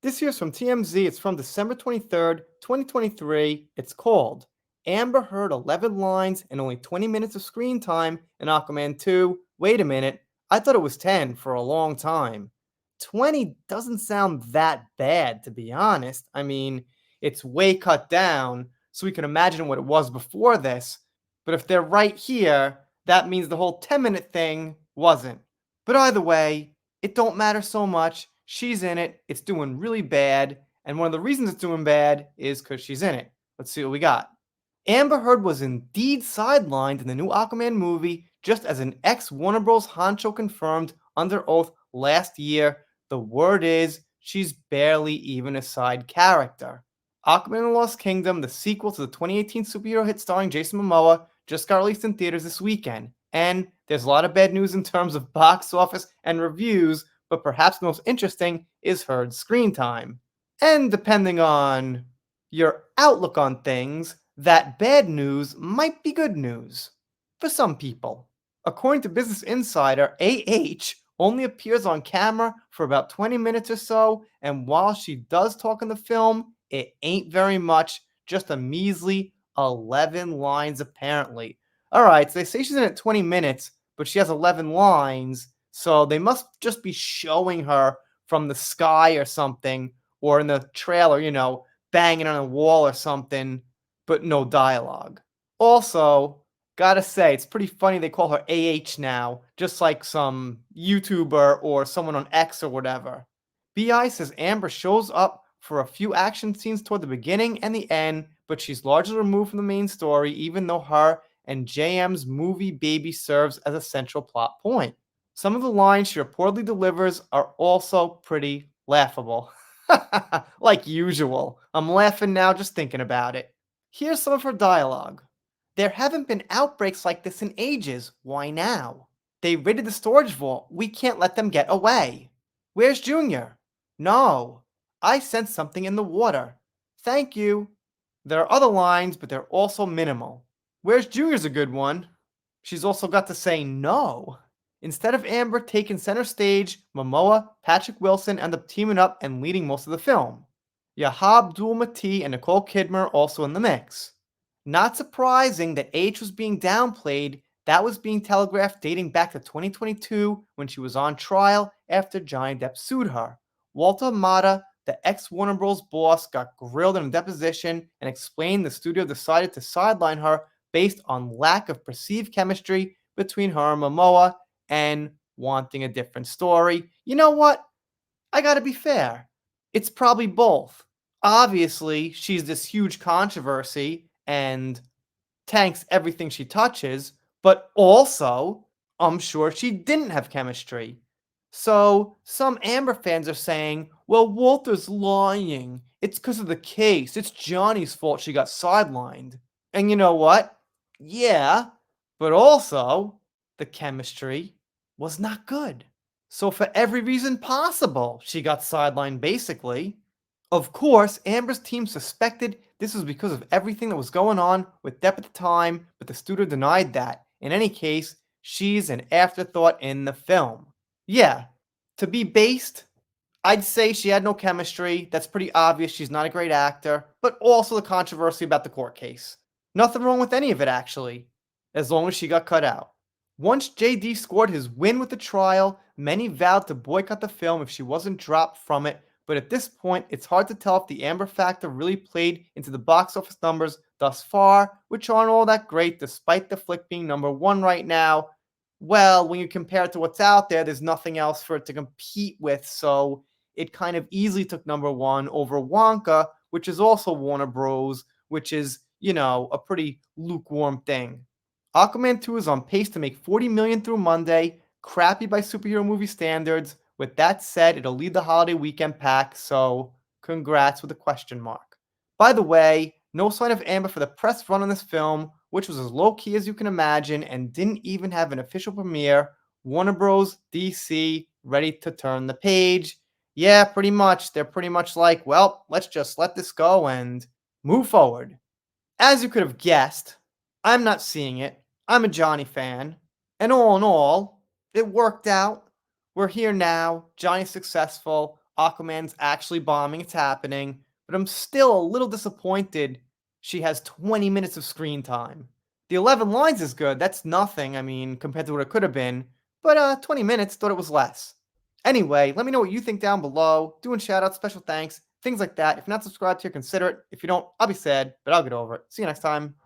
This here's from TMZ. It's from December 23rd, 2023. It's called Amber Heard 11 lines and only 20 minutes of screen time in Aquaman 2. Wait a minute. I thought it was 10 for a long time. 20 doesn't sound that bad, to be honest. I mean, it's way cut down, so we can imagine what it was before this. But if they're right here, that means the whole 10-minute thing wasn't. But either way, it don't matter so much. She's in it. It's doing really bad. And one of the reasons it's doing bad is because she's in it. Let's see what we got. Amber Heard was indeed sidelined in the new Aquaman movie, just as an ex-Warner Bros. Honcho confirmed under oath last year. The word is she's barely even a side character. Aquaman and the Lost Kingdom, the sequel to the 2018 superhero hit starring Jason Momoa, just got released in theaters this weekend. And there's a lot of bad news in terms of box office and reviews, but perhaps the most interesting is Heard's screen time. And depending on your outlook on things, that bad news might be good news for some people. According to Business Insider, AH only appears on camera for about 20 minutes or so, and while she does talk in the film, it ain't very much, just a measly 11 lines apparently. Alright, so they say she's in it 20 minutes, but she has 11 lines, so they must just be showing her from the sky or something, or in the trailer, banging on a wall or something, but no dialogue. Also, gotta say, it's pretty funny they call her AH now, just like some YouTuber or someone on X or whatever. BI says Amber shows up for a few action scenes toward the beginning and the end, but she's largely removed from the main story, even though her and JM's movie baby serves as a central plot point. Some of the lines she reportedly delivers are also pretty laughable. Like usual. I'm laughing now just thinking about it. Here's some of her dialogue. There haven't been outbreaks like this in ages. Why now? They raided the storage vault. We can't let them get away. Where's Junior? No. I sensed something in the water. Thank you. There are other lines, but they're also minimal. Where's Junior's a good one. She's also got to say no. Instead of Amber taking center stage, Momoa, Patrick Wilson end up teaming up and leading most of the film. Yahab Abdul-Mateen and Nicole Kidman are also in the mix. Not surprising that H was being downplayed. That was being telegraphed dating back to 2022 when she was on trial after Johnny Depp sued her. Walter Mata, the ex-Warner Bros. Boss, got grilled in a deposition and explained the studio decided to sideline her based on lack of perceived chemistry between her and Momoa and wanting a different story. You know what? I gotta be fair. It's probably both. Obviously, she's this huge controversy and tanks everything she touches, but also, I'm sure she didn't have chemistry. So, some Amber fans are saying, well, Walter's lying. It's because of the case. It's Johnny's fault she got sidelined. And you know what? Yeah, but also, the chemistry was not good. So, for every reason possible, she got sidelined basically. Of course, Amber's team suspected this was because of everything that was going on with Depp at the time, but the studio denied that. In any case, she's an afterthought in the film. Yeah, to be based, I'd say she had no chemistry. That's pretty obvious. She's not a great actor, but also the controversy about the court case. Nothing wrong with any of it, actually, as long as she got cut out. Once JD scored his win with the trial, many vowed to boycott the film if she wasn't dropped from it, but at this point, it's hard to tell if the Amber factor really played into the box office numbers thus far, which aren't all that great despite the flick being #1 right now. Well, when you compare it to what's out there, there's nothing else for it to compete with, so it kind of easily took #1 over Wonka, which is also Warner Bros., which is, a pretty lukewarm thing. Aquaman 2 is on pace to make $40 million through Monday, crappy by superhero movie standards. With that said, it'll lead the holiday weekend pack, so congrats with a question mark. By the way, no sign of Amber for the press run on this film, which was as low-key as you can imagine and didn't even have an official premiere. Warner Bros. DC ready to turn the page. Yeah, pretty much. They're pretty much like, well, let's just let this go and move forward. As you could have guessed, I'm not seeing it. I'm a Johnny fan. And all in all, it worked out. We're here now. Johnny's successful. Aquaman's actually bombing, it's happening, but I'm still a little disappointed she has 20 minutes of screen time. The 11 lines is good, that's nothing, I mean, compared to what it could have been, but 20 minutes, thought it was less. Anyway, let me know what you think down below, doing shoutouts, special thanks, things like that. If you're not subscribed here, consider it. If you don't, I'll be sad, but I'll get over it. See you next time.